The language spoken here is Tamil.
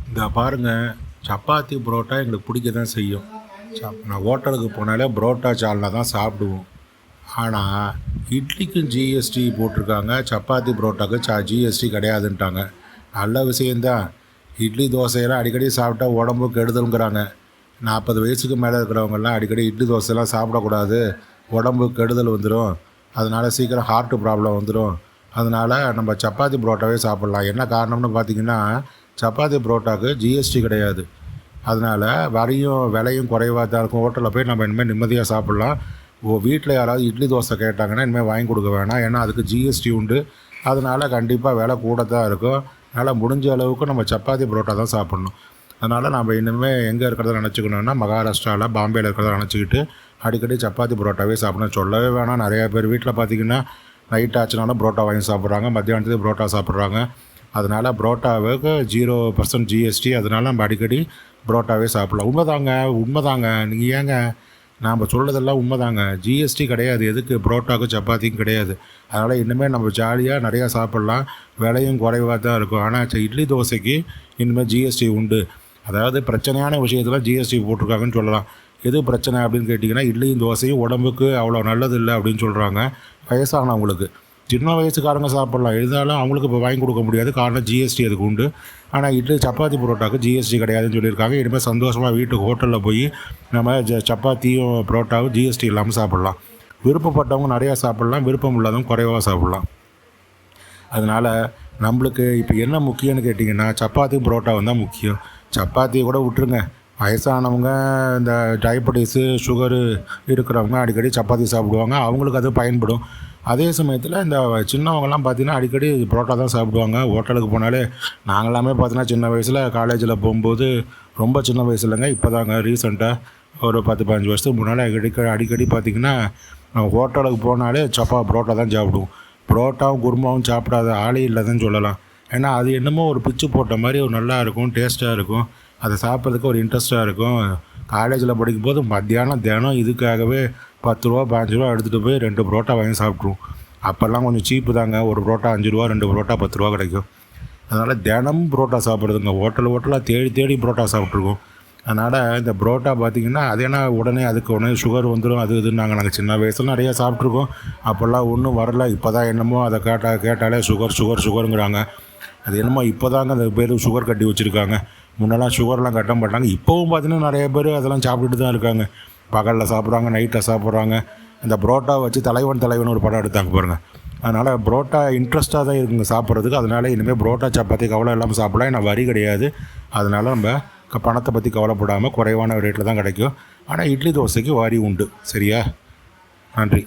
இந்த பாருங்கள், சப்பாத்தி புரோட்டா எங்களுக்கு பிடிக்க தான் செய்யும். நான் ஹோட்டலுக்கு போனாலே புரோட்டா சால்னா தான் சாப்பிடுவோம். ஆனால் இட்லிக்கும் ஜிஎஸ்டி போட்டிருக்காங்க, சப்பாத்தி புரோட்டாவுக்கு ஜிஎஸ்டி கிடையாதுன்ட்டாங்க. நல்ல விஷயந்தான். இட்லி தோசையெல்லாம் அடிக்கடி சாப்பிட்டா உடம்பு கெடுதலுங்கிறாங்க. 40 வயசுக்கு மேலே இருக்கிறவங்கெல்லாம் அடிக்கடி இட்லி தோசைலாம் சாப்பிடக்கூடாது, உடம்பு கெடுதல் வந்துடும், அதனால் சீக்கிரம் ஹார்ட்டு ப்ராப்ளம் வந்துடும். அதனால் நம்ம சப்பாத்தி புரோட்டாவே சாப்பிட்லாம். என்ன காரணம்னு பார்த்திங்கன்னா, சப்பாத்தி புரோட்டாவுக்கு ஜிஎஸ்டி கிடையாது. அதனால் விலையும் குறைவாக தான் இருக்கும். ஹோட்டலில் போய் நம்ம இனிமேல் நிம்மதியாக சாப்பிட்லாம். வீட்டில் யாராவது இட்லி தோசை கேட்டாங்கன்னா இனிமேல் வாங்கி கொடுக்க வேணாம். ஏன்னா அதுக்கு ஜிஎஸ்டி உண்டு. அதனால் கண்டிப்பாக விலை கூட தான் இருக்கும். அதனால் முடிஞ்ச அளவுக்கு நம்ம சப்பாத்தி புரோட்டா தான் சாப்பிட்ணும். அதனால் நம்ம இனிமேல் எங்கே இருக்கிறத நினச்சிக்கணுன்னா, மகாராஷ்டிராவில் பாம்பேயில் இருக்கிறத நினச்சிக்கிட்டு அடிக்கடி சப்பாத்தி புரோட்டாவே சாப்பிடணும். சொல்லவே வேணாம். நிறையா பேர் வீட்டில் பார்த்திங்கன்னா நைட் ஆச்சுனாலும் புரோட்டா வாங்கி சாப்பிட்றாங்க, மத்தியானத்துக்கு புரோட்டா சாப்பிட்றாங்க. அதனால் புரோட்டாவுக்கு 0% ஜிஎஸ்டி. அதனால் நம்ம அடிக்கடி புரோட்டாவே சாப்பிட்லாம். உண்மைதாங்க. நீங்கள் ஏங்க, நாம் சொல்கிறதெல்லாம் உண்மைதாங்க. ஜிஎஸ்டி கிடையாது எதுக்கு புரோட்டாவுக்கும் சப்பாத்திக்கும் கிடையாது. அதனால் இனிமேல் நம்ம ஜாலியாக நிறையா சாப்பிட்லாம். விலையும் குறைவாக தான் இருக்கும். ஆனால் இட்லி தோசைக்கு இனிமேல் ஜிஎஸ்டி உண்டு. அதாவது பிரச்சனையான விஷயத்தில் ஜிஎஸ்டி போட்டிருக்காங்கன்னு சொல்லலாம். எது பிரச்சனை அப்படின்னு கேட்டிங்கன்னா, இட்லியும் தோசையும் உடம்புக்கு அவ்வளோ நல்லது இல்லை அப்படின்னு சொல்கிறாங்க. வயசானவங்களுக்கு, சின்ன வயசுக்காரங்க சாப்பிட்லாம், இருந்தாலும் அவங்களுக்கு இப்போ வாங்கி கொடுக்க முடியாது. காரணம் ஜிஎஸ்டி அதுக்கு உண்டு. ஆனால் இட்லி சப்பாத்தி புரோட்டாவுக்கு ஜிஎஸ்டி கிடையாதுன்னு சொல்லியிருக்காங்க. இனிமேல் சந்தோஷமாக வீட்டுக்கு ஹோட்டலில் போய் நம்ம சப்பாத்தியும் புரோட்டாவும் ஜிஎஸ்டி இல்லாமல் சாப்பிட்லாம். விருப்பப்பட்டவங்க நிறையா சாப்பிட்லாம், விருப்பம் இல்லாதவங்க குறைவாக சாப்பிட்லாம். அதனால் நம்மளுக்கு இப்போ என்ன முக்கியம்னு கேட்டிங்கன்னா, சப்பாத்தியும் புரோட்டாவும் தான் முக்கியம். சப்பாத்தியை கூட விட்டுருங்க. வயசானவங்க, இந்த டயபெட்டிஸு சுகரு இருக்கிறவங்க அடிக்கடி சப்பாத்தி சாப்பிடுவாங்க. அவங்களுக்கு அது பயன்படும். அதே சமயத்தில் இந்த சின்னவங்கலாம் பார்த்திங்கன்னா அடிக்கடி புரோட்டா தான் சாப்பிடுவாங்க. ஹோட்டலுக்கு போனாலே நாங்களாமே பார்த்தீங்கன்னா சின்ன வயசில் காலேஜில் போகும்போது, ரொம்ப சின்ன வயசு இல்லைங்க, இப்போ தாங்க ரீசெண்டாக ஒரு 10-15 வருஷத்துக்கு முன்னால் அடிக்கடி பார்த்திங்கன்னா ஹோட்டலுக்கு போனாலே புரோட்டா தான் சாப்பிடுவோம். புரோட்டாவும் குருமாவும் சாப்பிடாத ஆளே இல்லைன்னு சொல்லலாம். ஏன்னா அது என்னமோ ஒரு பிச்சு போட்ட மாதிரி ஒரு நல்லா இருக்கும், டேஸ்ட்டாக இருக்கும். அதை சாப்பிட்றதுக்கு ஒரு இன்ட்ரெஸ்ட்டாக இருக்கும். காலேஜில் படிக்கும்போது மத்தியானம் தினம் இதுக்காகவே 10 ரூபா 15 ரூபா எடுத்துகிட்டு போய் 2 புரோட்டா வாங்கி சாப்பிட்ருவோம். அப்போல்லாம் கொஞ்சம் சீப்பு தாங்க. ஒரு புரோட்டா 5 ரூபா, 2 புரோட்டா 10 ரூபா கிடைக்கும். அதனால் தினமும் புரோட்டா சாப்பிட்றதுங்க. ஹோட்டலாக தேடி புரோட்டா சாப்பிட்ருக்கோம். அதனால் இந்த புரோட்டா பார்த்திங்கன்னா அது ஏன்னா உடனே சுகர் வந்துடும், அது இதுன்னு நாங்கள் சின்ன வயசில் நிறையா சாப்பிட்ருக்கோம். அப்போல்லாம் ஒன்றும் வரல. இப்போ தான் என்னமோ அதை கேட்டாலே சுகருங்கிறாங்க. அது என்னமோ இப்போ தாங்க அந்த பேர் சுகர் கட்டி வச்சுருக்காங்க. முன்னெல்லாம் சுகர்லாம் கட்ட மாட்டாங்க. இப்போவும் பார்த்திங்கன்னா நிறைய பேர் அதெல்லாம் சாப்பிட்டுட்டு தான் இருக்காங்க. பகலில் சாப்பிட்றாங்க, நைட்டில் சாப்பிட்றாங்க. இந்த புரோட்டா வச்சு தலைவன் ஒரு படம் எடுத்தாங்க பாருங்கள். அதனால் புரோட்டா இன்ட்ரெஸ்ட்டாக தான் இருக்குங்க சாப்பிட்றதுக்கு. அதனால் இனிமேல் புரோட்டா சப்பாத்தி கவலை இல்லாமல் சாப்பிடலாம். ஏன்னா வரி கிடையாது. அதனால் நம்ம பணத்தை பற்றி கவலைப்படாமல் குறைவான ரேட்டில் தான் கிடைக்கும். ஆனால் இட்லி தோசைக்கு வரி உண்டு. சரியா? நன்றி.